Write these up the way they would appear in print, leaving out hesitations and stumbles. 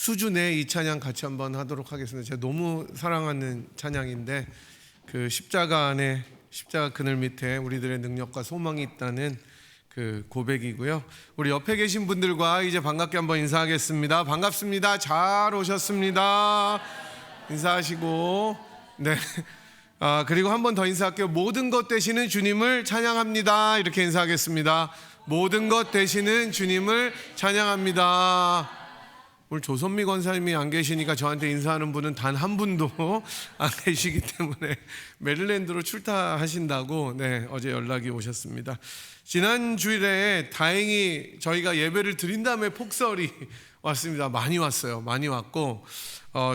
수준의 이 찬양 같이 한번 하도록 하겠습니다. 제가 너무 사랑하는 찬양인데 그 십자가 안에 십자가 그늘 밑에 우리들의 능력과 소망이 있다는 그 고백이고요. 우리 옆에 계신 분들과 이제 반갑게 한번 인사하겠습니다. 반갑습니다. 잘 오셨습니다. 인사하시고 네. 그리고 한 번 더 인사할게요. 모든 것 되시는 주님을 찬양합니다. 이렇게 인사하겠습니다. 모든 것 되시는 주님을 찬양합니다. 오늘 조선미 권사님이 안 계시니까 저한테 인사하는 분은 단 한 분도 안 계시기 때문에 메릴랜드로 출타하신다고 어제 연락이 오셨습니다. 지난 주일에 다행히 저희가 예배를 드린 다음에 폭설이 왔습니다. 많이 왔어요. 많이 왔고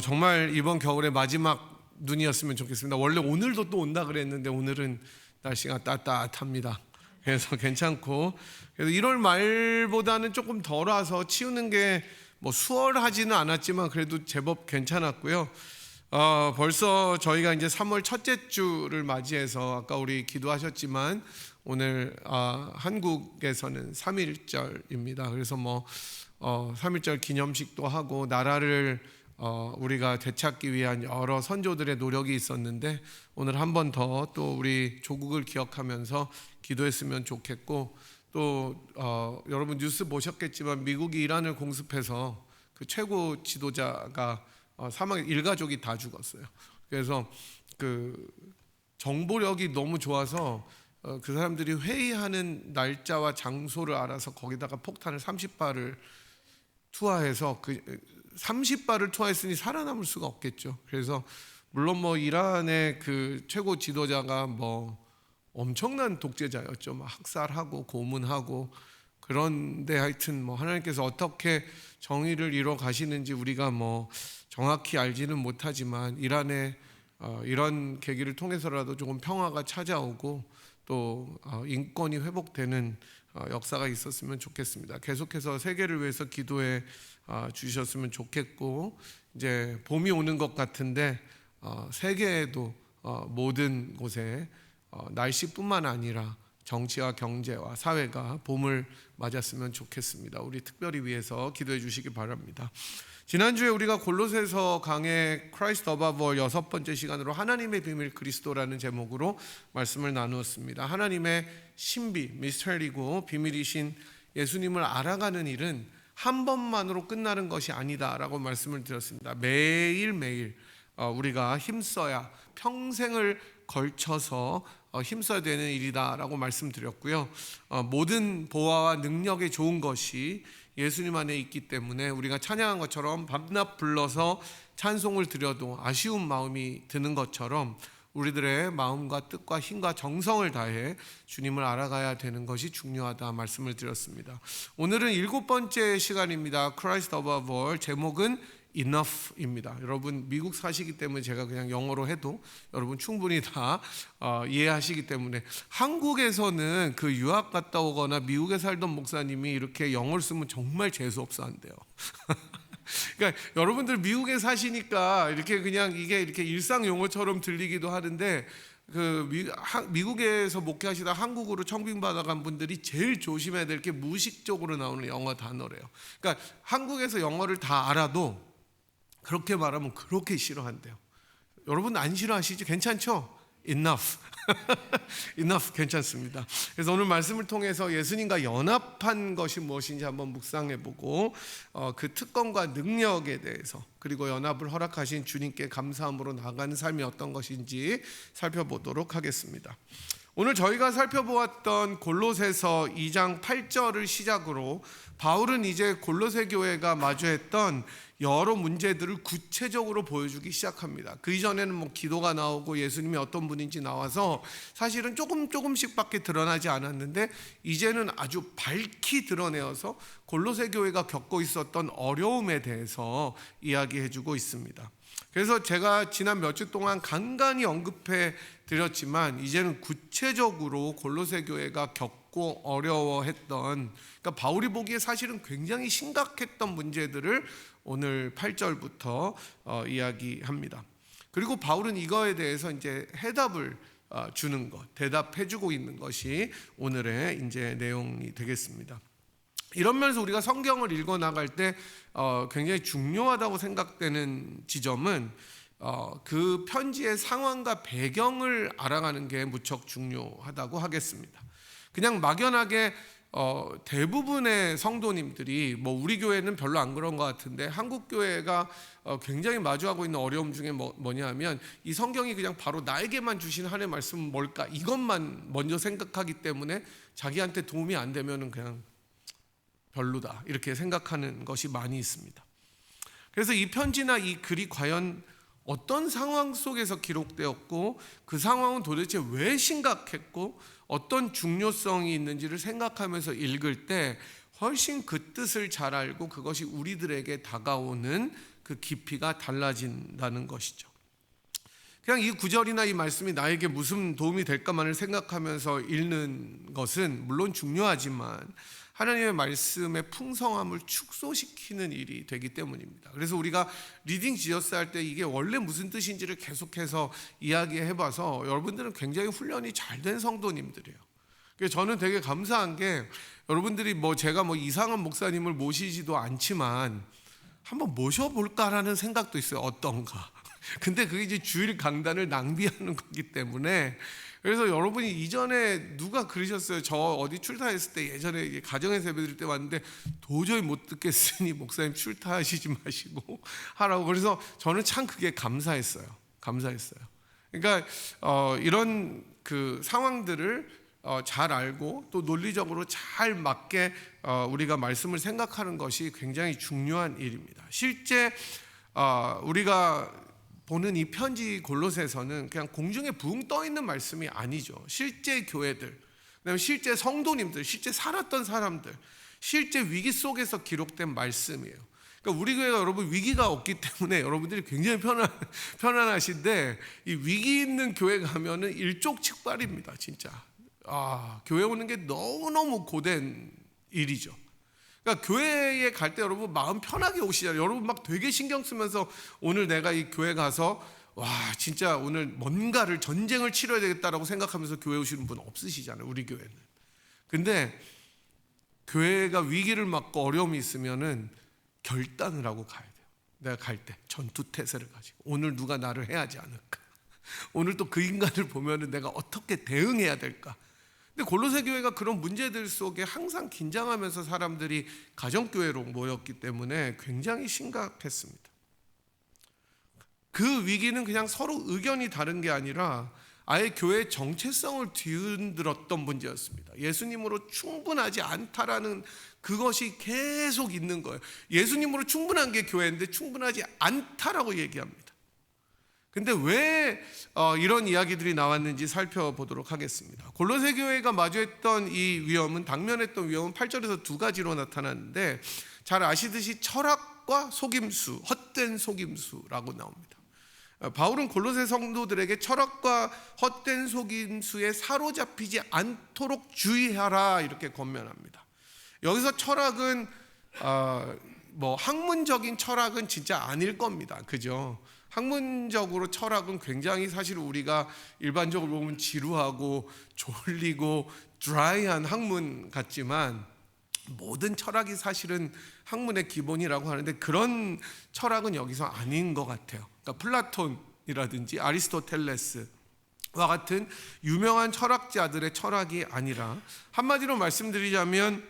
정말 이번 겨울의 마지막 눈이었으면 좋겠습니다. 원래 오늘도 또 온다 그랬는데 오늘은 날씨가 따뜻합니다. 그래서 괜찮고, 그래서 1월 말보다는 조금 덜 와서 치우는 게 뭐 수월하지는 않았지만 그래도 제법 괜찮았고요. 벌써 저희가 이제 3월 첫째 주를 맞이해서 아까 우리 기도하셨지만 오늘 한국에서는 3.1절입니다. 그래서 3.1절 기념식도 하고 나라를 우리가 되찾기 위한 여러 선조들의 노력이 있었는데 오늘 한 번 더 또 우리 조국을 기억하면서 기도했으면 좋겠고, 또 여러분 뉴스 보셨겠지만 미국이 이란을 공습해서 그 최고 지도자가 일가족이 다 죽었어요. 그래서 그 정보력이 너무 좋아서 그 사람들이 회의하는 날짜와 장소를 알아서 거기다가 폭탄을 30발을 투하해서 그 30발을 투하했으니 살아남을 수가 없겠죠. 그래서 물론 이란의 그 최고 지도자가 엄청난 독재자였죠. 학살하고 고문하고. 그런데 하여튼 하나님께서 어떻게 정의를 이뤄 가시는지 우리가 정확히 알지는 못하지만 이란의 이런 계기를 통해서라도 조금 평화가 찾아오고 또 인권이 회복되는 역사가 있었으면 좋겠습니다. 계속해서 세계를 위해서 기도해 주셨으면 좋겠고, 이제 봄이 오는 것 같은데 세계에도 모든 곳에 날씨뿐만 아니라 정치와 경제와 사회가 봄을 맞았으면 좋겠습니다. 우리 특별히 위해서 기도해 주시기 바랍니다. 지난주에 우리가 골로새서 강의 Christ above all 6번째 시간으로 하나님의 비밀 그리스도라는 제목으로 말씀을 나누었습니다. 하나님의 신비, 미스터리고 비밀이신 예수님을 알아가는 일은 한 번만으로 끝나는 것이 아니다라고 말씀을 드렸습니다. 매일매일 우리가 힘써야, 평생을 걸쳐서 힘써야 되는 일이다라고 말씀드렸고요. 모든 보화와 능력에 좋은 것이 예수님 안에 있기 때문에 우리가 찬양한 것처럼 밤낮 불러서 찬송을 드려도 아쉬운 마음이 드는 것처럼 우리들의 마음과 뜻과 힘과 정성을 다해 주님을 알아가야 되는 것이 중요하다 말씀을 드렸습니다. 오늘은 7번째 시간입니다. Christ above all, 제목은 Enough입니다. 여러분 미국 사시기 때문에 제가 그냥 영어로 해도 여러분 충분히 다 이해하시기 때문에, 한국에서는 그 유학 갔다 오거나 미국에 살던 목사님이 이렇게 영어를 쓰면 정말 재수없어 한대요. 그러니까 여러분들 미국에 사시니까 이렇게 그냥 이게 이렇게 일상 용어처럼 들리기도 하는데, 미국에서 목회하시다 한국으로 청빙 받아간 분들이 제일 조심해야 될 게 무의식적으로 나오는 영어 단어래요. 그러니까 한국에서 영어를 다 알아도 그렇게 말하면 그렇게 싫어한대요. 여러분 안 싫어하시죠? 괜찮죠? Enough. Enough 괜찮습니다. 그래서 오늘 말씀을 통해서 예수님과 연합한 것이 무엇인지 한번 묵상해보고 그 특권과 능력에 대해서, 그리고 연합을 허락하신 주님께 감사함으로 나아가는 삶이 어떤 것인지 살펴보도록 하겠습니다. 오늘 저희가 살펴보았던 골로새서 2장 8절을 시작으로 바울은 이제 골로새 교회가 마주했던 여러 문제들을 구체적으로 보여주기 시작합니다. 그 이전에는 기도가 나오고 예수님이 어떤 분인지 나와서 사실은 조금씩밖에 드러나지 않았는데, 이제는 아주 밝히 드러내어서 골로새 교회가 겪고 있었던 어려움에 대해서 이야기해주고 있습니다. 그래서 제가 지난 몇 주 동안 간간히 언급해 드렸지만 이제는 구체적으로 골로새 교회가 겪고 어려워했던, 그러니까 바울이 보기에 사실은 굉장히 심각했던 문제들을 오늘 8절부터 이야기합니다. 그리고 바울은 이거에 대해서 이제 해답을 주는 것, 대답해주고 있는 것이 오늘의 이제 내용이 되겠습니다. 이런 면에서 우리가 성경을 읽어 나갈 때 굉장히 중요하다고 생각되는 지점은 그 편지의 상황과 배경을 알아가는 게 무척 중요하다고 하겠습니다. 그냥 막연하게 대부분의 성도님들이 뭐 우리 교회는 별로 안 그런 것 같은데 한국 교회가 굉장히 마주하고 있는 어려움 중에 뭐냐면 이 성경이 그냥 바로 나에게만 주신 하나님의 말씀은 뭘까 이것만 먼저 생각하기 때문에 자기한테 도움이 안 되면은 그냥 별로다 이렇게 생각하는 것이 많이 있습니다. 그래서 이 편지나 이 글이 과연 어떤 상황 속에서 기록되었고 그 상황은 도대체 왜 심각했고 어떤 중요성이 있는지를 생각하면서 읽을 때 훨씬 그 뜻을 잘 알고 그것이 우리들에게 다가오는 그 깊이가 달라진다는 것이죠. 그냥 이 구절이나 이 말씀이 나에게 무슨 도움이 될까만을 생각하면서 읽는 것은 물론 중요하지만 하나님의 말씀의 풍성함을 축소시키는 일이 되기 때문입니다. 그래서 우리가 리딩 지저스 할 때 이게 원래 무슨 뜻인지를 계속해서 이야기해봐서 여러분들은 굉장히 훈련이 잘 된 성도님들이에요. 그래서 저는 되게 감사한 게 여러분들이 제가 이상한 목사님을 모시지도 않지만 한번 모셔볼까라는 생각도 있어요. 어떤가. 근데 그게 이제 주일 강단을 낭비하는 거기 때문에 그래서 여러분이 이전에 누가 그러셨어요. 저 어디 출타했을 때 예전에 가정에서 예배 드릴 때 왔는데 도저히 못 듣겠으니 목사님 출타하시지 마시고 하라고. 그래서 저는 참 그게 감사했어요. 그러니까 이런 그 상황들을 잘 알고 또 논리적으로 잘 맞게 우리가 말씀을 생각하는 것이 굉장히 중요한 일입니다. 실제 우리가 보는 이 편지 골로새서는 그냥 공중에 붕 떠 있는 말씀이 아니죠. 실제 교회들, 그다음에 실제 성도님들, 실제 살았던 사람들, 실제 위기 속에서 기록된 말씀이에요. 그러니까 우리 교회가 여러분 위기가 없기 때문에 여러분들이 굉장히 편안하신데 이 위기 있는 교회 가면은 일촉즉발입니다, 진짜. 교회 오는 게 너무너무 고된 일이죠. 그러니까 교회에 갈 때 여러분 마음 편하게 오시잖아요. 여러분 막 되게 신경 쓰면서 오늘 내가 이 교회 가서 와 진짜 오늘 뭔가를 전쟁을 치러야 되겠다라고 생각하면서 교회 오시는 분 없으시잖아요. 우리 교회는. 근데 교회가 위기를 맞고 어려움이 있으면은 결단을 하고 가야 돼요. 내가 갈 때 전투태세를 가지고 오늘 누가 나를 해하지 않을까, 오늘 또 그 인간을 보면은 내가 어떻게 대응해야 될까. 근데 골로새 교회가 그런 문제들 속에 항상 긴장하면서 사람들이 가정교회로 모였기 때문에 굉장히 심각했습니다. 그 위기는 그냥 서로 의견이 다른 게 아니라 아예 교회의 정체성을 뒤흔들었던 문제였습니다. 예수님으로 충분하지 않다라는 그것이 계속 있는 거예요. 예수님으로 충분한 게 교회인데 충분하지 않다라고 얘기합니다. 근데 왜 이런 이야기들이 나왔는지 살펴보도록 하겠습니다. 골로새 교회가 마주했던 이 위험은, 당면했던 위험은 8절에서 두 가지로 나타났는데 잘 아시듯이 철학과 속임수, 헛된 속임수라고 나옵니다. 바울은 골로새 성도들에게 철학과 헛된 속임수에 사로잡히지 않도록 주의하라 이렇게 권면합니다. 여기서 철학은 학문적인 철학은 진짜 아닐 겁니다. 그죠? 학문적으로 철학은 굉장히 사실 우리가 일반적으로 보면 지루하고 졸리고 드라이한 학문 같지만 모든 철학이 사실은 학문의 기본이라고 하는데 그런 철학은 여기서 아닌 것 같아요. 그러니까 플라톤이라든지 아리스토텔레스와 같은 유명한 철학자들의 철학이 아니라 한마디로 말씀드리자면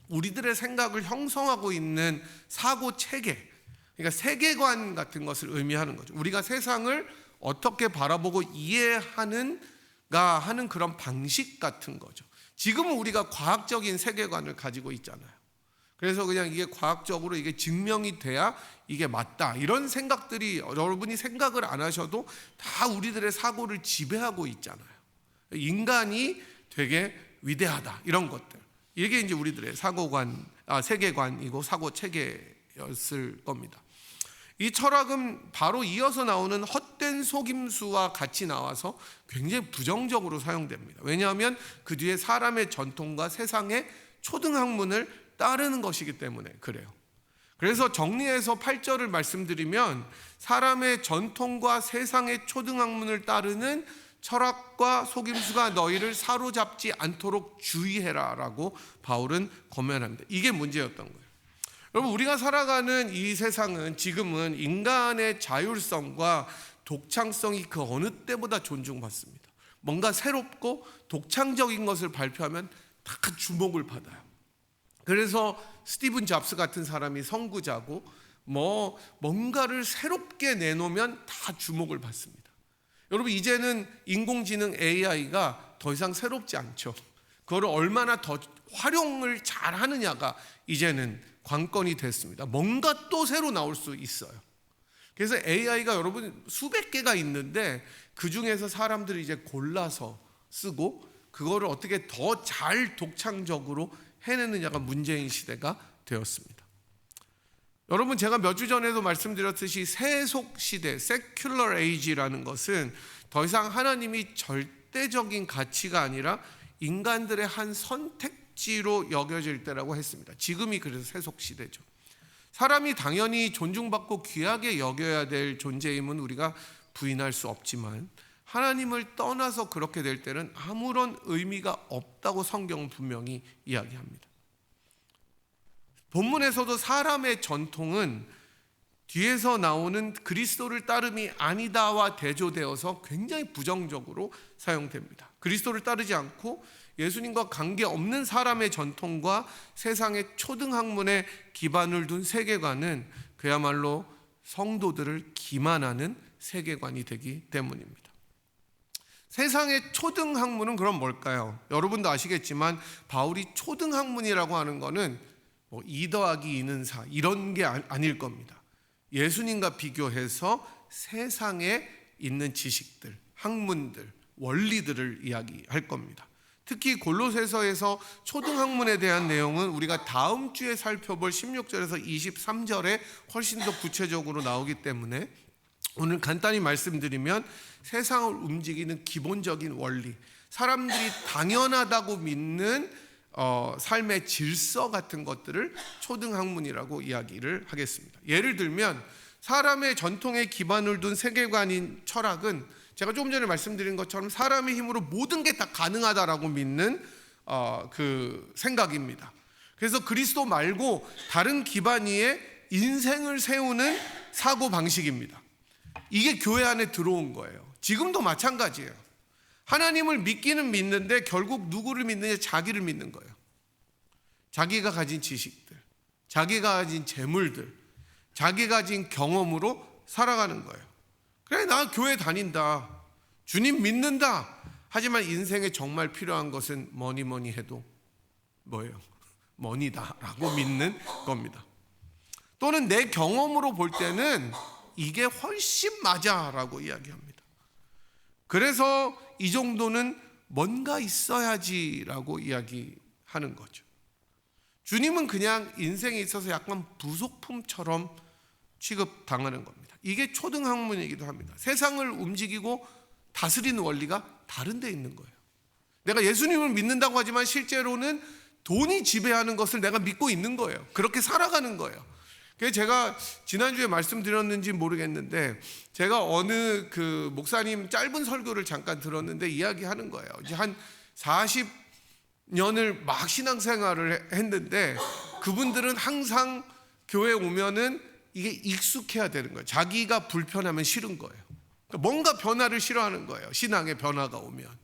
우리들의 생각을 형성하고 있는 사고 체계, 그러니까 세계관 같은 것을 의미하는 거죠. 우리가 세상을 어떻게 바라보고 이해하는가 하는 그런 방식 같은 거죠. 지금은 우리가 과학적인 세계관을 가지고 있잖아요. 그래서 그냥 이게 과학적으로 이게 증명이 돼야 이게 맞다, 이런 생각들이 여러분이 생각을 안 하셔도 다 우리들의 사고를 지배하고 있잖아요. 인간이 되게 위대하다, 이런 것들, 이게 이제 우리들의 세계관이고 사고 체계였을 겁니다. 이 철학은 바로 이어서 나오는 헛된 속임수와 같이 나와서 굉장히 부정적으로 사용됩니다. 왜냐하면 그 뒤에 사람의 전통과 세상의 초등학문을 따르는 것이기 때문에 그래요. 그래서 정리해서 8절을 말씀드리면 사람의 전통과 세상의 초등학문을 따르는 철학과 속임수가 너희를 사로잡지 않도록 주의해라 라고 바울은 권면합니다. 이게 문제였던 거예요. 여러분, 우리가 살아가는 이 세상은 지금은 인간의 자율성과 독창성이 그 어느 때보다 존중받습니다. 뭔가 새롭고 독창적인 것을 발표하면 다 주목을 받아요. 그래서 스티븐 잡스 같은 사람이 선구자고 뭔가를 새롭게 내놓으면 다 주목을 받습니다. 여러분, 이제는 인공지능 AI가 더 이상 새롭지 않죠. 그거를 얼마나 더 활용을 잘 하느냐가 이제는 관건이 됐습니다. 뭔가 또 새로 나올 수 있어요. 그래서 AI가 여러분 수백 개가 있는데 그 중에서 사람들이 이제 골라서 쓰고 그거를 어떻게 더 잘 독창적으로 해내느냐가 문제인 시대가 되었습니다. 여러분, 제가 몇 주 전에도 말씀드렸듯이 세속 시대, secular age라는 것은 더 이상 하나님이 절대적인 가치가 아니라 인간들의 한 선택지로 여겨질 때라고 했습니다. 지금이 그래서 세속 시대죠. 사람이 당연히 존중받고 귀하게 여겨야 될 존재임은 우리가 부인할 수 없지만 하나님을 떠나서 그렇게 될 때는 아무런 의미가 없다고 성경은 분명히 이야기합니다. 본문에서도 사람의 전통은 뒤에서 나오는 그리스도를 따름이 아니다와 대조되어서 굉장히 부정적으로 사용됩니다. 그리스도를 따르지 않고 예수님과 관계없는 사람의 전통과 세상의 초등학문에 기반을 둔 세계관은 그야말로 성도들을 기만하는 세계관이 되기 때문입니다. 세상의 초등학문은 그럼 뭘까요? 여러분도 아시겠지만 바울이 초등학문이라고 하는 거는 2 더하기 2는 4 이런 게 아닐 겁니다. 예수님과 비교해서 세상에 있는 지식들, 학문들, 원리들을 이야기할 겁니다. 특히 골로새서에서 초등학문에 대한 내용은 우리가 다음 주에 살펴볼 16절에서 23절에 훨씬 더 구체적으로 나오기 때문에 오늘 간단히 말씀드리면 세상을 움직이는 기본적인 원리, 사람들이 당연하다고 믿는 삶의 질서 같은 것들을 초등학문이라고 이야기를 하겠습니다. 예를 들면 사람의 전통에 기반을 둔 세계관인 철학은 제가 조금 전에 말씀드린 것처럼 사람의 힘으로 모든 게 다 가능하다라고 믿는 그 생각입니다. 그래서 그리스도 말고 다른 기반 위에 인생을 세우는 사고 방식입니다. 이게 교회 안에 들어온 거예요. 지금도 마찬가지예요. 하나님을 믿기는 믿는데 결국 누구를 믿느냐? 자기를 믿는 거예요. 자기가 가진 지식들, 자기가 가진 재물들, 자기가 가진 경험으로 살아가는 거예요. 그래, 나 교회 다닌다, 주님 믿는다. 하지만 인생에 정말 필요한 것은 뭐니 해도 뭐예요? 머니다라고 믿는 겁니다. 또는 내 경험으로 볼 때는 이게 훨씬 맞아라고 이야기합니다. 그래서 이 정도는 뭔가 있어야지라고 이야기하는 거죠. 주님은 그냥 인생에 있어서 약간 부속품처럼 취급당하는 겁니다. 이게 초등학문이기도 합니다. 세상을 움직이고 다스리는 원리가 다른 데 있는 거예요. 내가 예수님을 믿는다고 하지만 실제로는 돈이 지배하는 것을 내가 믿고 있는 거예요. 그렇게 살아가는 거예요. 그래서 제가 지난주에 말씀드렸는지 모르겠는데 제가 어느 그 목사님 짧은 설교를 잠깐 들었는데 이야기하는 거예요. 이제 한 40년을 막 신앙생활을 했는데 그분들은 항상 교회 오면은 이게 익숙해야 되는 거예요. 자기가 불편하면 싫은 거예요. 그러니까 뭔가 변화를 싫어하는 거예요. 신앙의 변화가 오면.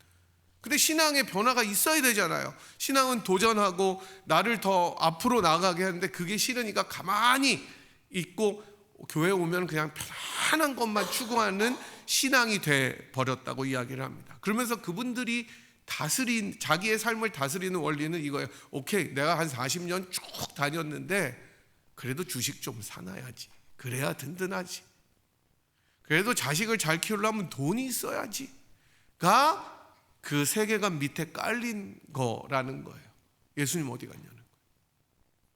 근데 신앙의 변화가 있어야 되잖아요. 신앙은 도전하고 나를 더 앞으로 나가게 하는데 그게 싫으니까 가만히 있고 교회 오면 그냥 편안한 것만 추구하는 신앙이 돼 버렸다고 이야기를 합니다. 그러면서 그분들이 자기의 삶을 다스리는 원리는 이거예요. 오케이, 내가 한 40년 쭉 다녔는데 그래도 주식 좀 사놔야지. 그래야 든든하지. 그래도 자식을 잘 키우려면 돈이 있어야지가 그 세계관 밑에 깔린 거라는 거예요. 예수님 어디 갔냐는 거예요.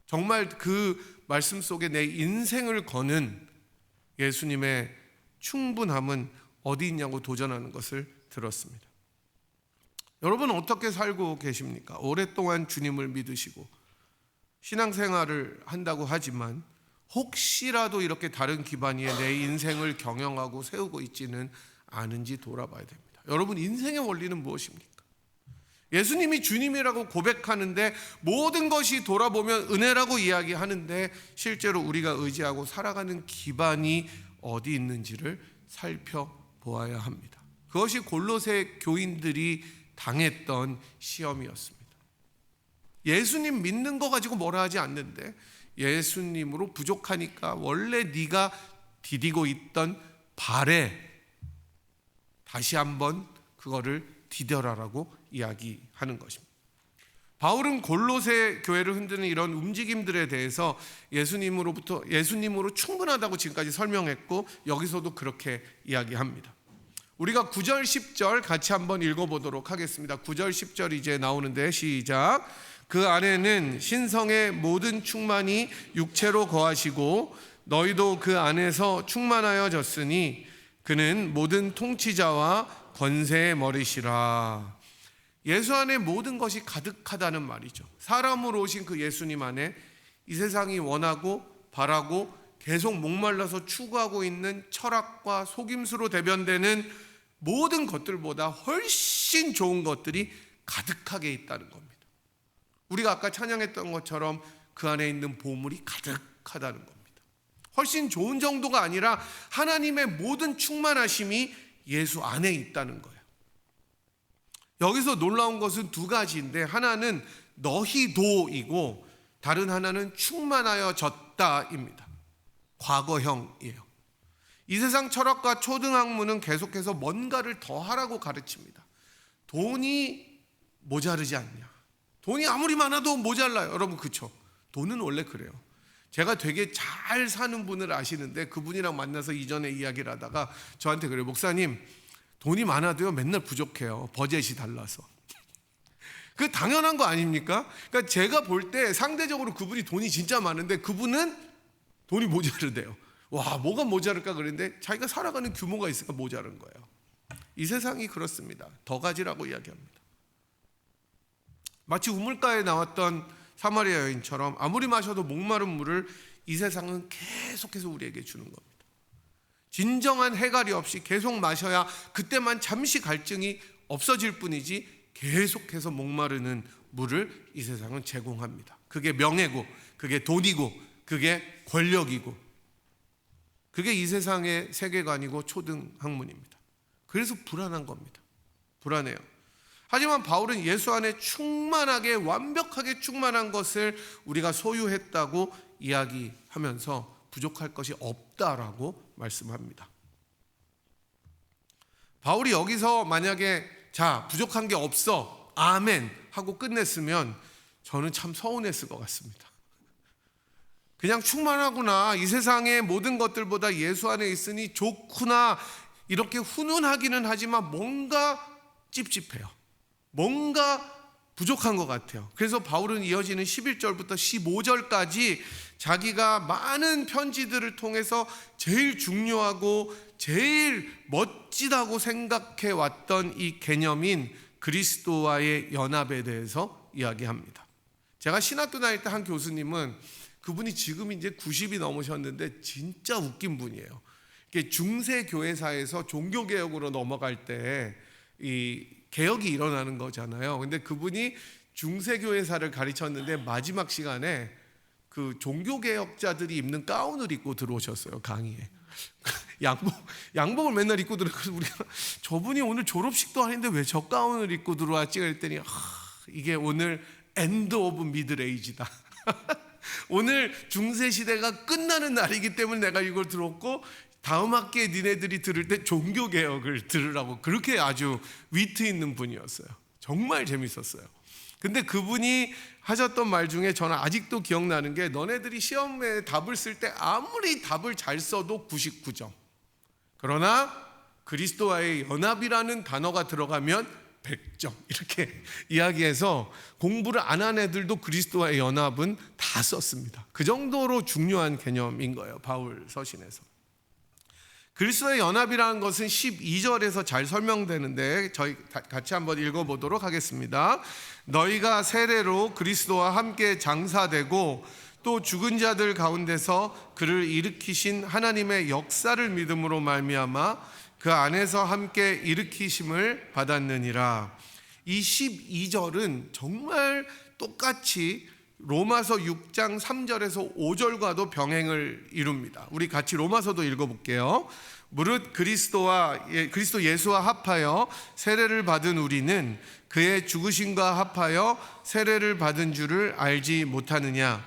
정말 그 말씀 속에 내 인생을 거는 예수님의 충분함은 어디 있냐고 도전하는 것을 들었습니다. 여러분은 어떻게 살고 계십니까? 오랫동안 주님을 믿으시고 신앙생활을 한다고 하지만 혹시라도 이렇게 다른 기반 위에 내 인생을 경영하고 세우고 있지는 않은지 돌아봐야 됩니다. 여러분, 인생의 원리는 무엇입니까? 예수님이 주님이라고 고백하는데 모든 것이 돌아보면 은혜라고 이야기하는데 실제로 우리가 의지하고 살아가는 기반이 어디 있는지를 살펴보아야 합니다. 그것이 골로새 교인들이 당했던 시험이었습니다. 예수님 믿는 거 가지고 뭐라 하지 않는데 예수님으로 부족하니까 원래 네가 디디고 있던 발에 다시 한번 그거를 디뎌라라고 이야기하는 것입니다. 바울은 골로새 교회를 흔드는 이런 움직임들에 대해서 예수님으로 충분하다고 지금까지 설명했고 여기서도 그렇게 이야기합니다. 우리가 9절 10절 같이 한번 읽어보도록 하겠습니다. 9절 10절 이제 나오는데 시작. 그 안에는 신성의 모든 충만이 육체로 거하시고 너희도 그 안에서 충만하여졌으니 그는 모든 통치자와 권세의 머리시라. 예수 안에 모든 것이 가득하다는 말이죠. 사람으로 오신 그 예수님 안에 이 세상이 원하고 바라고 계속 목말라서 추구하고 있는 철학과 속임수로 대변되는 모든 것들보다 훨씬 좋은 것들이 가득하게 있다는 겁니다. 우리가 아까 찬양했던 것처럼 그 안에 있는 보물이 가득하다는 겁니다. 훨씬 좋은 정도가 아니라 하나님의 모든 충만하심이 예수 안에 있다는 거예요. 여기서 놀라운 것은 두 가지인데 하나는 너희도이고 다른 하나는 충만하여졌다입니다. 과거형이에요. 이 세상 철학과 초등학문은 계속해서 뭔가를 더 하라고 가르칩니다. 돈이 모자르지 않냐. 돈이 아무리 많아도 모자라요. 여러분 그렇죠? 돈은 원래 그래요. 제가 되게 잘 사는 분을 아시는데 그분이랑 만나서 이전에 이야기를 하다가 저한테 그래요. 목사님, 돈이 많아도요 맨날 부족해요. 버젯이 달라서. 그 당연한 거 아닙니까? 그러니까 제가 볼 때 상대적으로 그분이 돈이 진짜 많은데 그분은 돈이 모자르대요. 와, 뭐가 모자랄까 그랬는데 자기가 살아가는 규모가 있으니까 모자른 거예요. 이 세상이 그렇습니다. 더 가지라고 이야기합니다. 마치 우물가에 나왔던 사마리아 여인처럼 아무리 마셔도 목마른 물을 이 세상은 계속해서 우리에게 주는 겁니다. 진정한 해갈이 없이 계속 마셔야 그때만 잠시 갈증이 없어질 뿐이지 계속해서 목마르는 물을 이 세상은 제공합니다. 그게 명예고 그게 돈이고 그게 권력이고 그게 이 세상의 세계관이고 초등학문입니다. 그래서 불안한 겁니다. 불안해요. 하지만 바울은 예수 안에 충만하게 완벽하게 충만한 것을 우리가 소유했다고 이야기하면서 부족할 것이 없다라고 말씀합니다. 바울이 여기서 만약에 자 부족한 게 없어 아멘 하고 끝냈으면 저는 참 서운했을 것 같습니다. 그냥 충만하구나, 이 세상의 모든 것들보다 예수 안에 있으니 좋구나, 이렇게 훈훈하기는 하지만 뭔가 찝찝해요. 뭔가 부족한 것 같아요. 그래서 바울은 이어지는 11절부터 15절까지 자기가 많은 편지들을 통해서 제일 중요하고 제일 멋지다고 생각해 왔던 이 개념인 그리스도와의 연합에 대해서 이야기합니다. 제가 신학교 다닐 때 한 교수님은 그분이 지금 이제 90이 넘으셨는데 진짜 웃긴 분이에요. 중세 교회사에서 종교개혁으로 넘어갈 때 이 개혁이 일어나는 거잖아요. 근데 그분이 중세교회사를 가르쳤는데 마지막 시간에 그 종교개혁자들이 입는 가운을 입고 들어오셨어요, 강의에. 양복을 맨날 입고 들어가서 우리가 저분이 오늘 졸업식도 아닌데 왜 저 가운을 입고 들어왔지? 그랬더니 이게 오늘 엔드 오브 미들 에이지다. 오늘 중세시대가 끝나는 날이기 때문에 내가 이걸 들었고 다음 학기에 니네들이 들을 때 종교개혁을 들으라고 그렇게 아주 위트 있는 분이었어요. 정말 재밌었어요. 근데 그분이 하셨던 말 중에 저는 아직도 기억나는 게 너네들이 시험에 답을 쓸 때 아무리 답을 잘 써도 99점. 그러나 그리스도와의 연합이라는 단어가 들어가면 100점. 이렇게 이야기해서 공부를 안 한 애들도 그리스도와의 연합은 다 썼습니다. 그 정도로 중요한 개념인 거예요. 바울 서신에서. 그리스도의 연합이라는 것은 12절에서 잘 설명되는데 저희 같이 한번 읽어보도록 하겠습니다. 너희가 세례로 그리스도와 함께 장사되고 또 죽은 자들 가운데서 그를 일으키신 하나님의 역사를 믿음으로 말미암아 그 안에서 함께 일으키심을 받았느니라. 이 12절은 정말 똑같이 로마서 6장 3절에서 5절과도 병행을 이룹니다. 우리 같이 로마서도 읽어볼게요. 무릇 그리스도 예수와 합하여 세례를 받은 우리는 그의 죽으심과 합하여 세례를 받은 줄을 알지 못하느냐.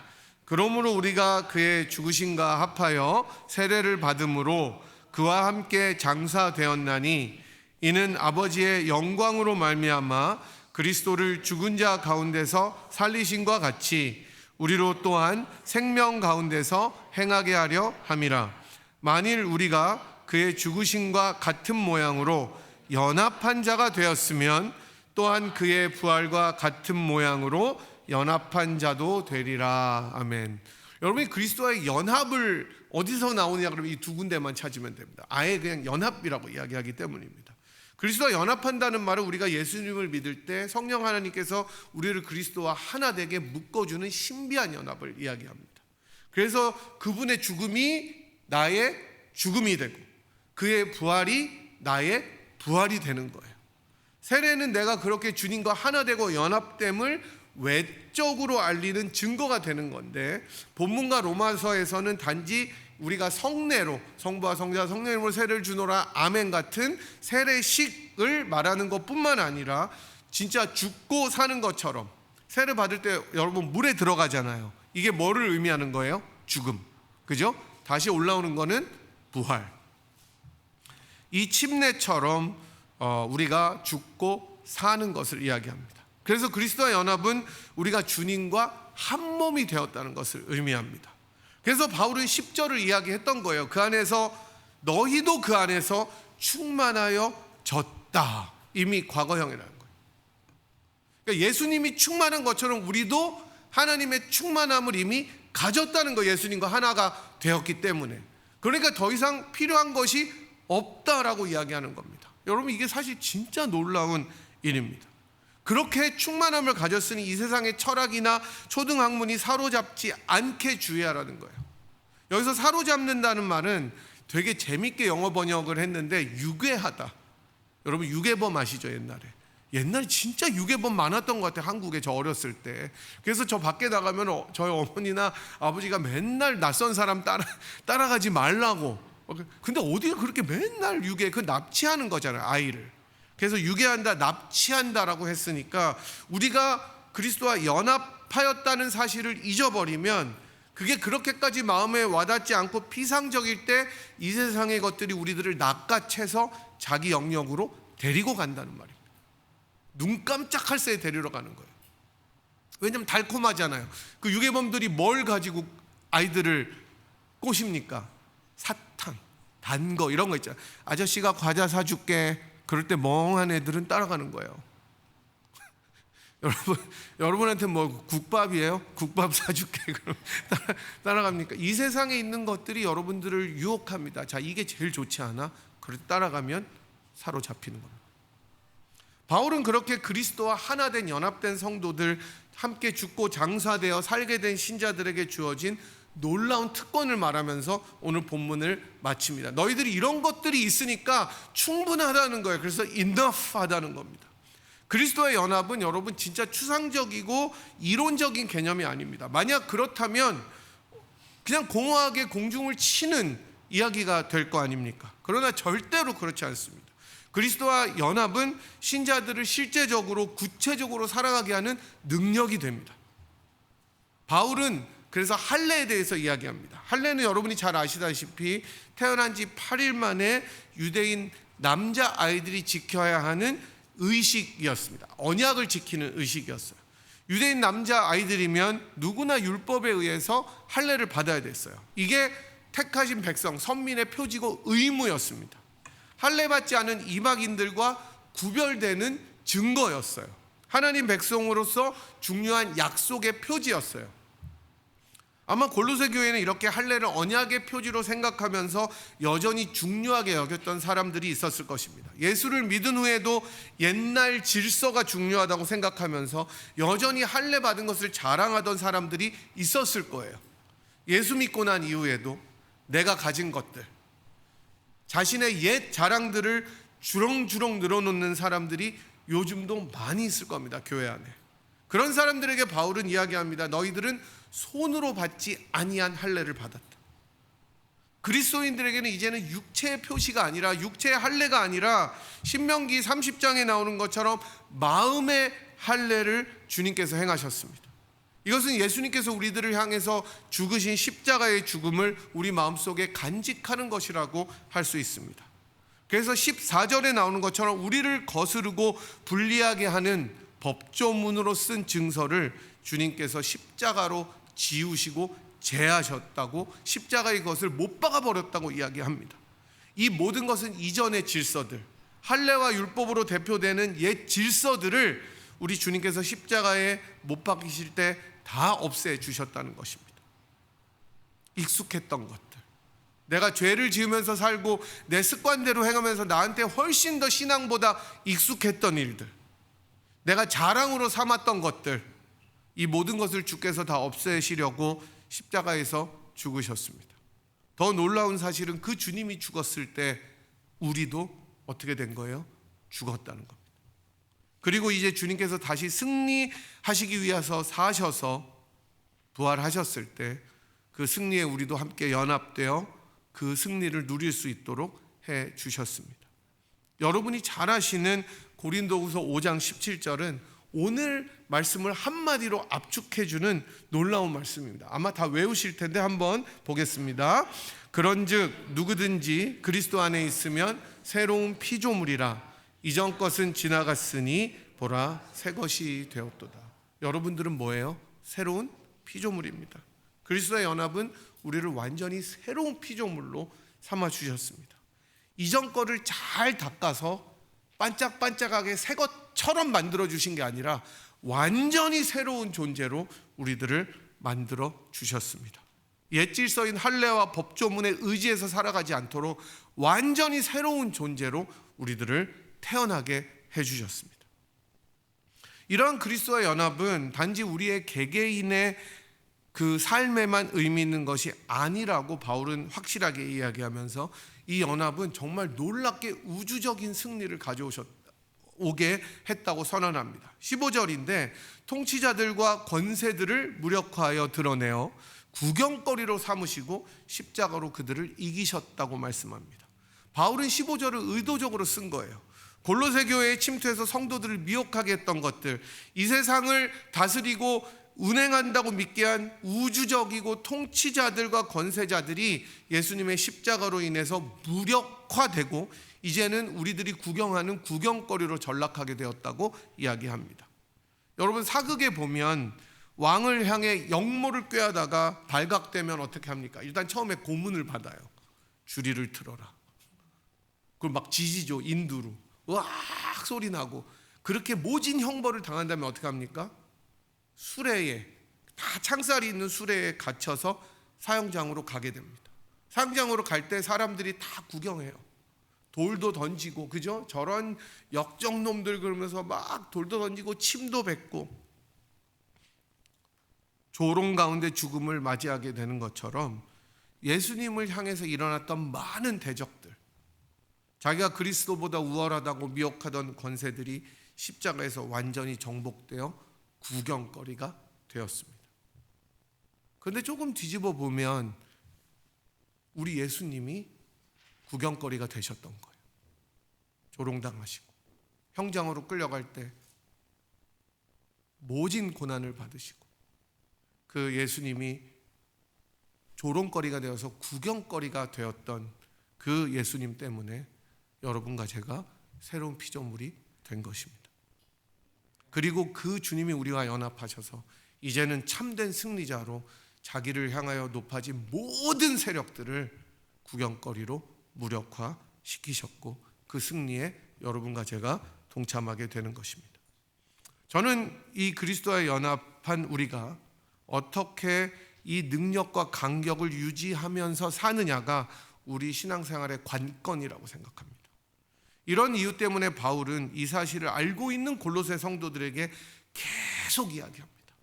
그러므로 우리가 그의 죽으심과 합하여 세례를 받음으로 그와 함께 장사되었나니 이는 아버지의 영광으로 말미암아 그리스도를 죽은 자 가운데서 살리심과 같이 우리로 또한 생명 가운데서 행하게 하려 함이라. 만일 우리가 그의 죽으심과 같은 모양으로 연합한 자가 되었으면 또한 그의 부활과 같은 모양으로 연합한 자도 되리라. 아멘. 여러분이 그리스도와의 연합을 어디서 나오느냐 그러면 이 두 군데만 찾으면 됩니다. 아예 그냥 연합이라고 이야기하기 때문입니다. 그리스도와 연합한다는 말은 우리가 예수님을 믿을 때 성령 하나님께서 우리를 그리스도와 하나 되게 묶어주는 신비한 연합을 이야기합니다. 그래서 그분의 죽음이 나의 죽음이 되고 그의 부활이 나의 부활이 되는 거예요. 세례는 내가 그렇게 주님과 하나 되고 연합됨을 외적으로 알리는 증거가 되는 건데, 본문과 로마서에서는 단지 우리가 성례로 성부와 성자와 성령님으로 세례를 주노라 아멘 같은 세례식을 말하는 것뿐만 아니라 진짜 죽고 사는 것처럼, 세례 받을 때 여러분 물에 들어가잖아요. 이게 뭐를 의미하는 거예요? 죽음, 그죠? 다시 올라오는 거는 부활. 이 침례처럼 우리가 죽고 사는 것을 이야기합니다. 그래서 그리스도와 연합은 우리가 주님과 한 몸이 되었다는 것을 의미합니다. 그래서 바울은 10절을 이야기했던 거예요. 그 안에서 너희도 그 안에서 충만하여졌다. 이미 과거형이라는 거예요. 그러니까 예수님이 충만한 것처럼 우리도 하나님의 충만함을 이미 가졌다는 거예요. 예수님과 하나가 되었기 때문에. 그러니까 더 이상 필요한 것이 없다라고 이야기하는 겁니다. 여러분, 이게 사실 진짜 놀라운 일입니다. 그렇게 충만함을 가졌으니 이 세상의 철학이나 초등학문이 사로잡지 않게 주의하라는 거예요. 여기서 사로잡는다는 말은 되게 재밌게 영어 번역을 했는데, 유괴하다. 여러분, 유괴범 아시죠? 옛날에 진짜 유괴범 많았던 것 같아요. 한국에 저 어렸을 때. 그래서 저 밖에 나가면 저희 어머니나 아버지가 맨날 낯선 사람 따라가지 말라고. 근데 어디가 그렇게 맨날 그 납치하는 거잖아요, 아이를. 그래서 유괴한다, 납치한다라고 했으니까 우리가 그리스도와 연합하였다는 사실을 잊어버리면, 그게 그렇게까지 마음에 와닿지 않고 피상적일 때 이 세상의 것들이 우리들을 낚아채서 자기 영역으로 데리고 간다는 말입니다. 눈 깜짝할 새에 데리러 가는 거예요. 왜냐하면 달콤하잖아요. 그 유괴범들이 뭘 가지고 아이들을 꼬십니까? 사탕, 단 거, 이런 거 있잖아요. 아저씨가 과자 사줄게. 그럴 때 멍한 애들은 따라가는 거예요. 여러분한테 뭐 국밥이에요? 국밥 사줄게. 그럼 따라갑니까? 이 세상에 있는 것들이 여러분들을 유혹합니다. 자, 이게 제일 좋지 않아? 그래서 따라가면 사로잡히는 겁니다. 바울은 그렇게 그리스도와 하나 된 연합된 성도들, 함께 죽고 장사되어 살게 된 신자들에게 주어진 놀라운 특권을 말하면서 오늘 본문을 마칩니다. 너희들이 이런 것들이 있으니까 충분하다는 거예요. 그래서 enough 하다는 겁니다. 그리스도의 연합은 여러분 진짜 추상적이고 이론적인 개념이 아닙니다. 만약 그렇다면 그냥 공허하게 공중을 치는 이야기가 될 거 아닙니까? 그러나 절대로 그렇지 않습니다. 그리스도와 연합은 신자들을 실제적으로 구체적으로 살아가게 하는 능력이 됩니다. 바울은 그래서 할례에 대해서 이야기합니다. 할례는 여러분이 잘 아시다시피 태어난 지 8일 만에 유대인 남자 아이들이 지켜야 하는 의식이었습니다. 언약을 지키는 의식이었어요. 유대인 남자 아이들이면 누구나 율법에 의해서 할례를 받아야 됐어요. 이게 택하신 백성, 선민의 표지고 의무였습니다. 할례 받지 않은 이방인들과 구별되는 증거였어요. 하나님 백성으로서 중요한 약속의 표지였어요. 아마 골로새 교회는 이렇게 할례를 언약의 표지로 생각하면서 여전히 중요하게 여겼던 사람들이 있었을 것입니다. 예수를 믿은 후에도 옛날 질서가 중요하다고 생각하면서 여전히 할례 받은 것을 자랑하던 사람들이 있었을 거예요. 예수 믿고 난 이후에도 내가 가진 것들, 자신의 옛 자랑들을 주렁주렁 늘어놓는 사람들이 요즘도 많이 있을 겁니다. 교회 안에. 그런 사람들에게 바울은 이야기합니다. 너희들은 손으로 받지 아니한 할례를 받았다. 그리스도인들에게는 이제는 육체의 표시가 아니라, 육체의 할례가 아니라 신명기 30장에 나오는 것처럼 마음의 할례를 주님께서 행하셨습니다. 이것은 예수님께서 우리들을 향해서 죽으신 십자가의 죽음을 우리 마음속에 간직하는 것이라고 할 수 있습니다. 그래서 14절에 나오는 것처럼 우리를 거스르고 불리하게 하는 법조문으로 쓴 증서를 주님께서 십자가로 지우시고 제하셨다고, 십자가의 것을 못 박아 버렸다고 이야기합니다. 이 모든 것은 이전의 질서들, 할례와 율법으로 대표되는 옛 질서들을 우리 주님께서 십자가에 못 박히실 때 다 없애 주셨다는 것입니다. 익숙했던 것들, 내가 죄를 지으면서 살고 내 습관대로 행하면서 나한테 훨씬 더 신앙보다 익숙했던 일들, 내가 자랑으로 삼았던 것들, 이 모든 것을 주께서 다 없애시려고 십자가에서 죽으셨습니다. 더 놀라운 사실은 그 주님이 죽었을 때 우리도 어떻게 된 거예요? 죽었다는 겁니다. 그리고 이제 주님께서 다시 승리하시기 위해서 사셔서 부활하셨을 때 그 승리에 우리도 함께 연합되어 그 승리를 누릴 수 있도록 해 주셨습니다. 여러분이 잘 아시는 고린도후서 5장 17절은 오늘 말씀을 한마디로 압축해주는 놀라운 말씀입니다. 아마 다 외우실 텐데 한번 보겠습니다. 그런즉 누구든지 그리스도 안에 있으면 새로운 피조물이라, 이전 것은 지나갔으니 보라 새 것이 되었도다. 여러분들은 뭐예요? 새로운 피조물입니다. 그리스도의 연합은 우리를 완전히 새로운 피조물로 삼아 주셨습니다. 이전 거를 잘 닦아서 반짝반짝하게 새 것처럼 만들어 주신 게 아니라 완전히 새로운 존재로 우리들을 만들어 주셨습니다. 옛 질서인 할례와 법조문에 의지해서 살아가지 않도록 완전히 새로운 존재로 우리들을 태어나게 해주셨습니다. 이러한 그리스도와 연합은 단지 우리의 개개인의 그 삶에만 의미 있는 것이 아니라고 바울은 확실하게 이야기하면서 이 연합은 정말 놀랍게 우주적인 승리를 오게 했다고 선언합니다. 15절인데 통치자들과 권세들을 무력화하여 드러내어 구경거리로 삼으시고 십자가로 그들을 이기셨다고 말씀합니다. 바울은 15절을 의도적으로 쓴 거예요. 골로새 교회에 침투해서 성도들을 미혹하게 했던 것들, 이 세상을 다스리고 운행한다고 믿게 한 우주적이고 통치자들과 권세자들이 예수님의 십자가로 인해서 무력화되고 이제는 우리들이 구경하는 구경거리로 전락하게 되었다고 이야기합니다. 여러분, 사극에 보면 왕을 향해 역모를 꾀하다가 발각되면 어떻게 합니까? 일단 처음에 고문을 받아요. 주리를 틀어라. 그걸 막 지지죠. 인두로 으악 소리 나고. 그렇게 모진 형벌을 당한 다음에 어떻게 합니까? 수레에, 다 창살이 있는 수레에 갇혀서 사형장으로 가게 됩니다. 사형장으로 갈 때 사람들이 다 구경해요. 돌도 던지고, 그죠? 저런 역적놈들 그러면서 막 돌도 던지고 침도 뱉고 조롱 가운데 죽음을 맞이하게 되는 것처럼 예수님을 향해서 일어났던 많은 대적들, 자기가 그리스도보다 우월하다고 미혹하던 권세들이 십자가에서 완전히 정복되어 구경거리가 되었습니다. 그런데 조금 뒤집어 보면 우리 예수님이 구경거리가 되셨던 거예요. 조롱당하시고 형장으로 끌려갈 때 모진 고난을 받으시고, 그 예수님이 조롱거리가 되어서 구경거리가 되었던 그 예수님 때문에 여러분과 제가 새로운 피조물이 된 것입니다. 그리고 그 주님이 우리와 연합하셔서 이제는 참된 승리자로 자기를 향하여 높아진 모든 세력들을 구경거리로 무력화시키셨고 그 승리에 여러분과 제가 동참하게 되는 것입니다. 저는 이 그리스도와 연합한 우리가 어떻게 이 능력과 간격을 유지하면서 사느냐가 우리 신앙생활의 관건이라고 생각합니다. 이런 이유 때문에 바울은 이 사실을 알고 있는 골로새 성도들에게 계속 이야기합니다.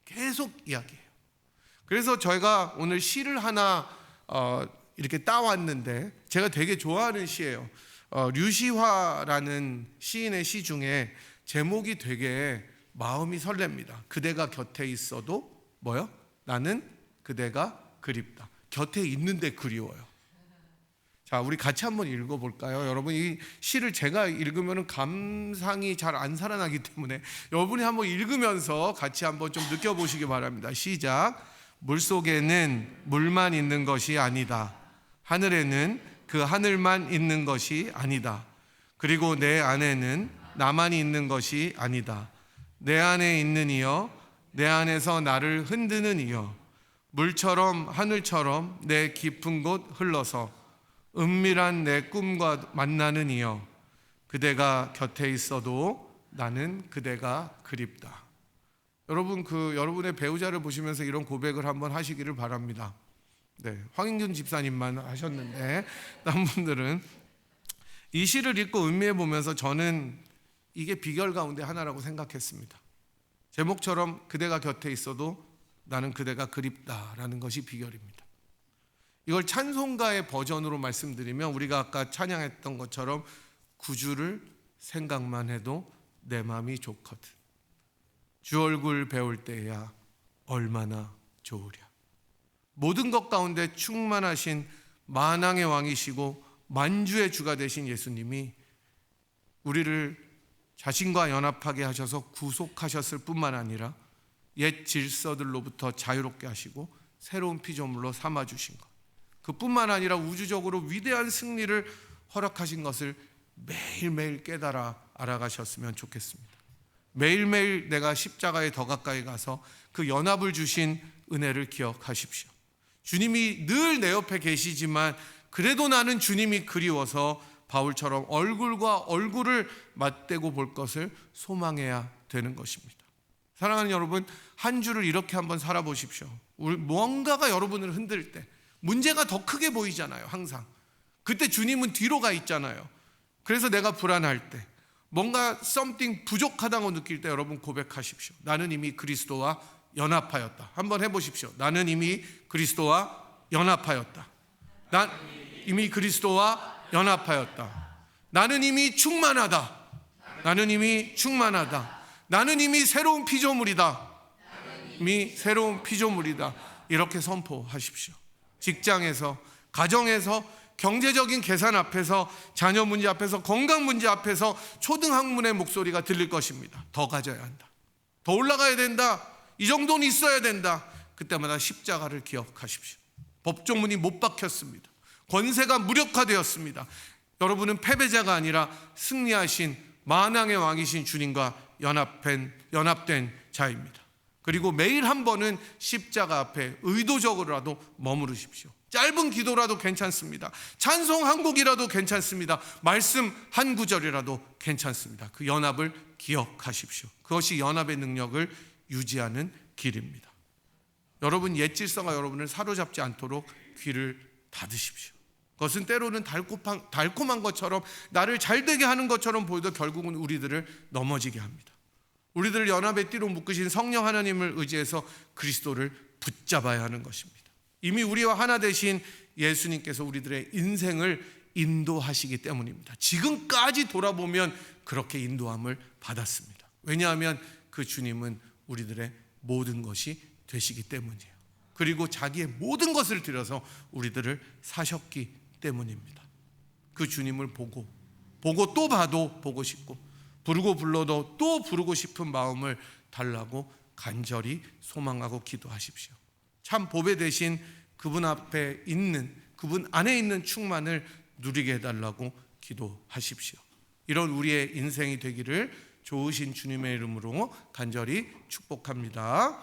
계속 이야기해요. 그래서 저희가 오늘 시를 하나 이렇게 따왔는데 제가 되게 좋아하는 시예요. 류시화라는 시인의 시 중에 제목이 되게 마음이 설렙니다. 그대가 곁에 있어도 뭐요? 나는 그대가 그립다. 곁에 있는데 그리워요. 자, 우리 같이 한번 읽어볼까요? 여러분, 이 시를 제가 읽으면 감상이 잘 안 살아나기 때문에 여러분이 한번 읽으면서 같이 한번 좀 느껴보시기 바랍니다. 시작. 물속에는 물만 있는 것이 아니다. 하늘에는 그 하늘만 있는 것이 아니다. 그리고 내 안에는 나만이 있는 것이 아니다. 내 안에 있는 이여, 내 안에서 나를 흔드는 이여, 물처럼 하늘처럼 내 깊은 곳 흘러서 은밀한 내 꿈과 만나는 이여, 그대가 곁에 있어도 나는 그대가 그립다. 여러분, 여러분의 배우자를 보시면서 이런 고백을 한번 하시기를 바랍니다. 네, 황인균 집사님만 하셨는데 다른 분들은 이 시를 읽고 음미해 보면서 저는 이게 비결 가운데 하나라고 생각했습니다. 제목처럼 그대가 곁에 있어도 나는 그대가 그립다라는 것이 비결입니다. 이걸 찬송가의 버전으로 말씀드리면 우리가 아까 찬양했던 것처럼 구주를 생각만 해도 내 마음이 좋거든. 주 얼굴 배울 때야 얼마나 좋으랴. 모든 것 가운데 충만하신 만왕의 왕이시고 만주의 주가 되신 예수님이 우리를 자신과 연합하게 하셔서 구속하셨을 뿐만 아니라 옛 질서들로부터 자유롭게 하시고 새로운 피조물로 삼아주신 것, 그뿐만 아니라 우주적으로 위대한 승리를 허락하신 것을 매일매일 깨달아 알아가셨으면 좋겠습니다. 매일매일 내가 십자가에 더 가까이 가서 그 연합을 주신 은혜를 기억하십시오. 주님이 늘 내 옆에 계시지만 그래도 나는 주님이 그리워서 바울처럼 얼굴과 얼굴을 맞대고 볼 것을 소망해야 되는 것입니다. 사랑하는 여러분, 한 주를 이렇게 한번 살아보십시오. 뭔가가 여러분을 흔들 때 문제가 더 크게 보이잖아요. 항상 그때 주님은 뒤로 가 있잖아요. 그래서 내가 불안할 때, 뭔가 something 부족하다고 느낄 때 여러분 고백하십시오. 나는 이미 그리스도와 연합하였다. 한번 해보십시오. 나는 이미 그리스도와 연합하였다. 난 이미 그리스도와 연합하였다. 나는 이미 충만하다. 나는 이미 충만하다. 나는 이미 새로운 피조물이다. 이미 새로운 피조물이다. 이렇게 선포하십시오. 직장에서, 가정에서, 경제적인 계산 앞에서, 자녀 문제 앞에서, 건강 문제 앞에서 초등학문의 목소리가 들릴 것입니다. 더 가져야 한다. 더 올라가야 된다. 이 정도는 있어야 된다. 그때마다 십자가를 기억하십시오. 법조문이 못 박혔습니다. 권세가 무력화되었습니다. 여러분은 패배자가 아니라 승리하신 만왕의 왕이신 주님과 연합된 자입니다. 그리고 매일 한 번은 십자가 앞에 의도적으로라도 머무르십시오. 짧은 기도라도 괜찮습니다. 찬송 한 곡이라도 괜찮습니다. 말씀 한 구절이라도 괜찮습니다. 그 연합을 기억하십시오. 그것이 연합의 능력을 유지하는 길입니다. 여러분, 옛 질서가 여러분을 사로잡지 않도록 귀를 닫으십시오. 그것은 때로는 달콤한 것처럼, 나를 잘되게 하는 것처럼 보여도 결국은 우리들을 넘어지게 합니다. 우리들을 연합의 띠로 묶으신 성령 하나님을 의지해서 그리스도를 붙잡아야 하는 것입니다. 이미 우리와 하나 되신 예수님께서 우리들의 인생을 인도하시기 때문입니다. 지금까지 돌아보면 그렇게 인도함을 받았습니다. 왜냐하면 그 주님은 우리들의 모든 것이 되시기 때문이에요. 그리고 자기의 모든 것을 들여서 우리들을 사셨기 때문입니다. 그 주님을 보고 또 봐도 보고 싶고, 부르고 불러도 또 부르고 싶은 마음을 달라고 간절히 소망하고 기도하십시오. 참 보배 되신 그분 앞에 있는, 그분 안에 있는 충만을 누리게 해달라고 기도하십시오. 이런 우리의 인생이 되기를 좋으신 주님의 이름으로 간절히 축복합니다.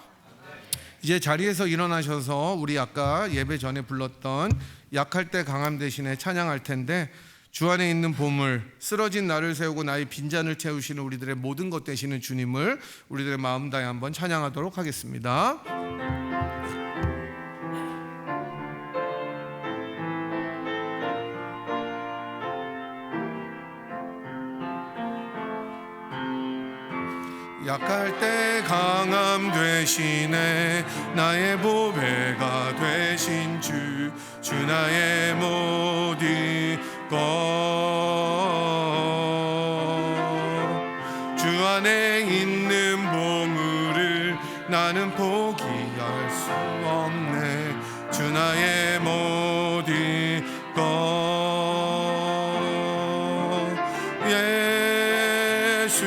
이제 자리에서 일어나셔서 우리 아까 예배 전에 불렀던 약할 때 강함 대신에 찬양할 텐데, 주 안에 있는 보물, 쓰러진 나를 세우고 나의 빈잔을 채우시는 우리들의 모든 것 되시는 주님을 우리들의 마음 다해 한번 찬양하도록 하겠습니다. 약할 때 강함 되시네, 나의 보배가 되신 주 주 나의 모든 것. 주 안에 있는 보물을 나는 포기할 수 없네. 주 나의 모든 것. 예수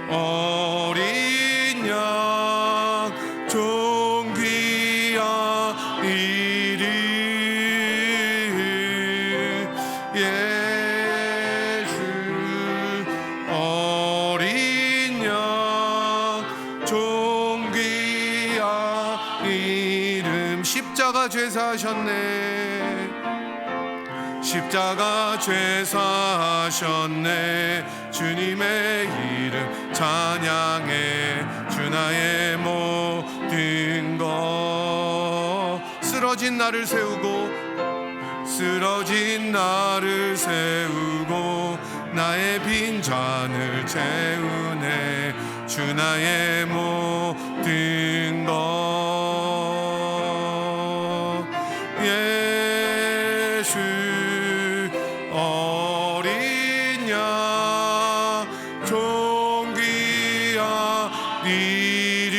어린 양 존귀한 이름. 예수 어린 양 존귀한 이름. 십자가 죄사하셨네. 십자가 죄사하셨네. 주님의 이름 찬양해. 주 나의 모든 것. 쓰러진 나를 세우고 쓰러진 나를 세우고 나의 빈잔을 채우네. 주 나의 모든 것. 예수 어린 양 존귀한 이름.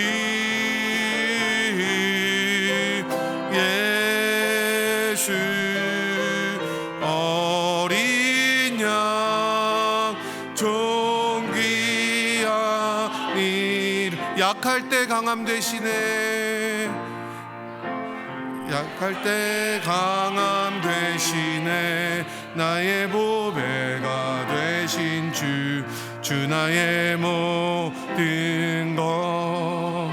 예수 어린 양 존귀한 이름. 약할 때 강함 되시네. 약할 때 강함 되시네. 나의 보배가 되신 주. 주 나의 모든 것.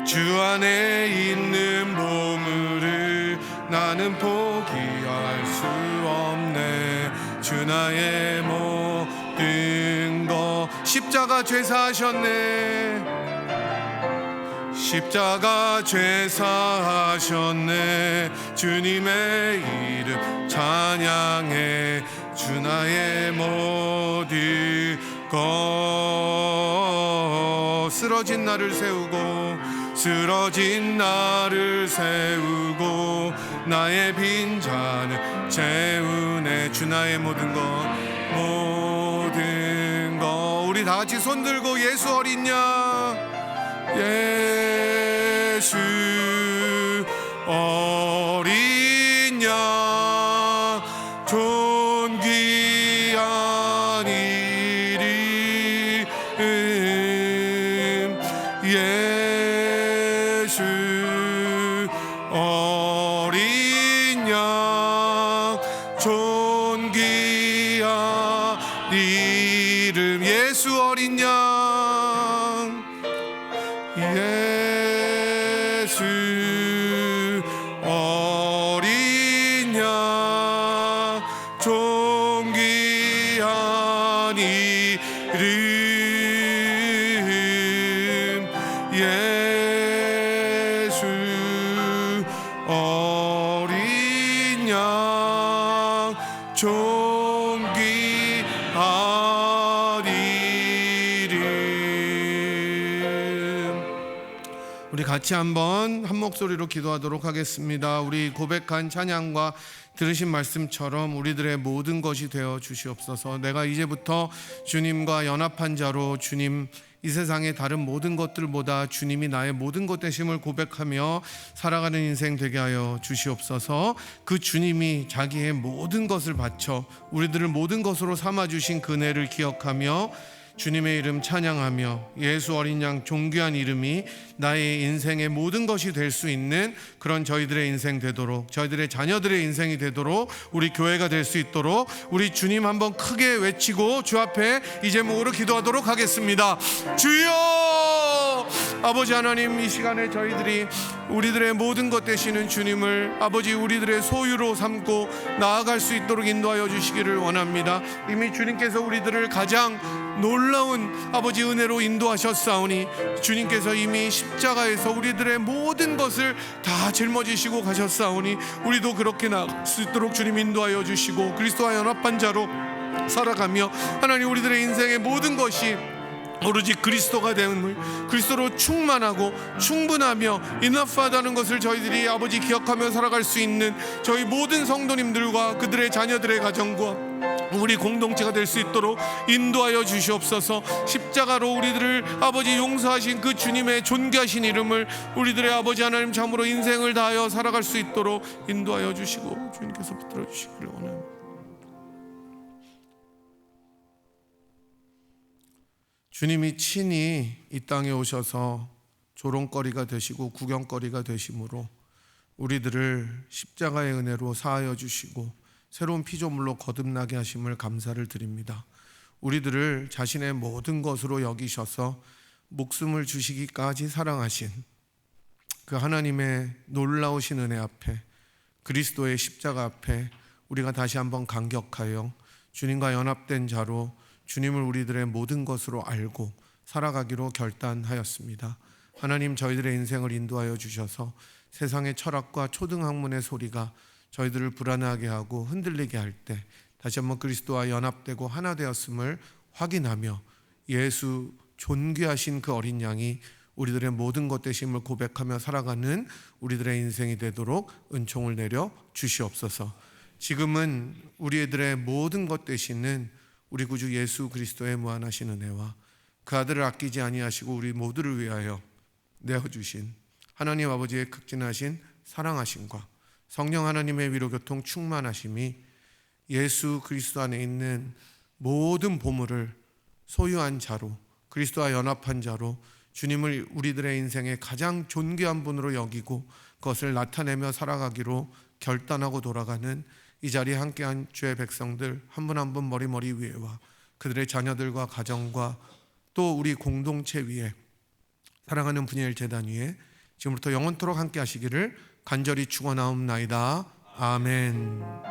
주 안에 있는 보물을 나는 포기할 수 없네. 주 나의 모든 것. 십자가 죄사하셨네. 십자가 죄사하셨네. 주님의 이름 찬양해. 주 나의 모든 것. 쓰러진 나를 세우고 쓰러진 나를 세우고 나의 빈잔을 채우네. 주 나의 모든 것. 모든 것. 우리 다 같이 손 들고 예수 어린 양. 예수 어린 양 존귀한 이름. 예수 어린 양 존귀한 이름. 예수 어린 양. 예수 어린 양 존귀한 이름. 예수 어린 양 존귀한 이름. 우리 같이 한번 한 목소리로 기도하도록 하겠습니다. 우리 고백한 찬양과 들으신 말씀처럼 우리들의 모든 것이 되어 주시옵소서. 내가 이제부터 주님과 연합한 자로 주님, 이 세상의 다른 모든 것들보다 주님이 나의 모든 것 되심을 고백하며 살아가는 인생 되게 하여 주시옵소서. 그 주님이 자기의 모든 것을 바쳐 우리들을 모든 것으로 삼아주신 그 은혜를 기억하며 주님의 이름 찬양하며 예수 어린 양 존귀한 이름이 나의 인생의 모든 것이 될 수 있는 그런 저희들의 인생 되도록, 저희들의 자녀들의 인생이 되도록, 우리 교회가 될 수 있도록 우리 주님 한번 크게 외치고 주 앞에 이 제목으로 기도하도록 하겠습니다. 주여! 아버지 하나님, 이 시간에 저희들이 우리들의 모든 것 되시는 주님을 아버지 우리들의 소유로 삼고 나아갈 수 있도록 인도하여 주시기를 원합니다. 이미 주님께서 우리들을 가장 놀라운 아버지 은혜로 인도하셨사오니 주님께서 이미 십자가에서 우리들의 모든 것을 다 짊어지시고 가셨사오니 우리도 그렇게 나아갈 수 있도록 주님 인도하여 주시고 그리스도와 연합한 자로 살아가며 하나님 우리들의 인생의 모든 것이 오로지 그리스도가 됨을, 그리스도로 충만하고 충분하며 인합하다는 것을 저희들이 아버지 기억하며 살아갈 수 있는 저희 모든 성도님들과 그들의 자녀들의 가정과 우리 공동체가 될 수 있도록 인도하여 주시옵소서. 십자가로 우리들을 아버지 용서하신 그 주님의 존귀하신 이름을 우리들의 아버지 하나님 참으로 인생을 다하여 살아갈 수 있도록 인도하여 주시고 주님께서 붙들어 주시기를 원합니다. 주님이 친히 이 땅에 오셔서 조롱거리가 되시고 구경거리가 되심으로 우리들을 십자가의 은혜로 사하여 주시고 새로운 피조물로 거듭나게 하심을 감사를 드립니다. 우리들을 자신의 모든 것으로 여기셔서 목숨을 주시기까지 사랑하신 그 하나님의 놀라우신 은혜 앞에, 그리스도의 십자가 앞에 우리가 다시 한번 감격하여 주님과 연합된 자로 주님을 우리들의 모든 것으로 알고 살아가기로 결단하였습니다. 하나님, 저희들의 인생을 인도하여 주셔서 세상의 철학과 초등학문의 소리가 저희들을 불안하게 하고 흔들리게 할 때 다시 한번 그리스도와 연합되고 하나 되었음을 확인하며 예수 존귀하신 그 어린 양이 우리들의 모든 것 되심을 고백하며 살아가는 우리들의 인생이 되도록 은총을 내려 주시옵소서. 지금은 우리들의 모든 것 되시는 우리 구주 예수 그리스도의 무한하신 은혜와 그 아들을 아끼지 아니하시고 우리 모두를 위하여 내어주신 하나님 아버지의 극진하신 사랑하심과 성령 하나님의 위로교통 충만하심이 예수 그리스도 안에 있는 모든 보물을 소유한 자로, 그리스도와 연합한 자로 주님을 우리들의 인생의 가장 존귀한 분으로 여기고 그것을 나타내며 살아가기로 결단하고 돌아가는 이 자리에 함께한 주의 백성들 한 분 한 분 머리 위에와 그들의 자녀들과 가정과 또 우리 공동체 위에, 사랑하는 분야일 재단 위에 지금부터 영원토록 함께 하시기를 간절히 축원하옵나이다. 아멘.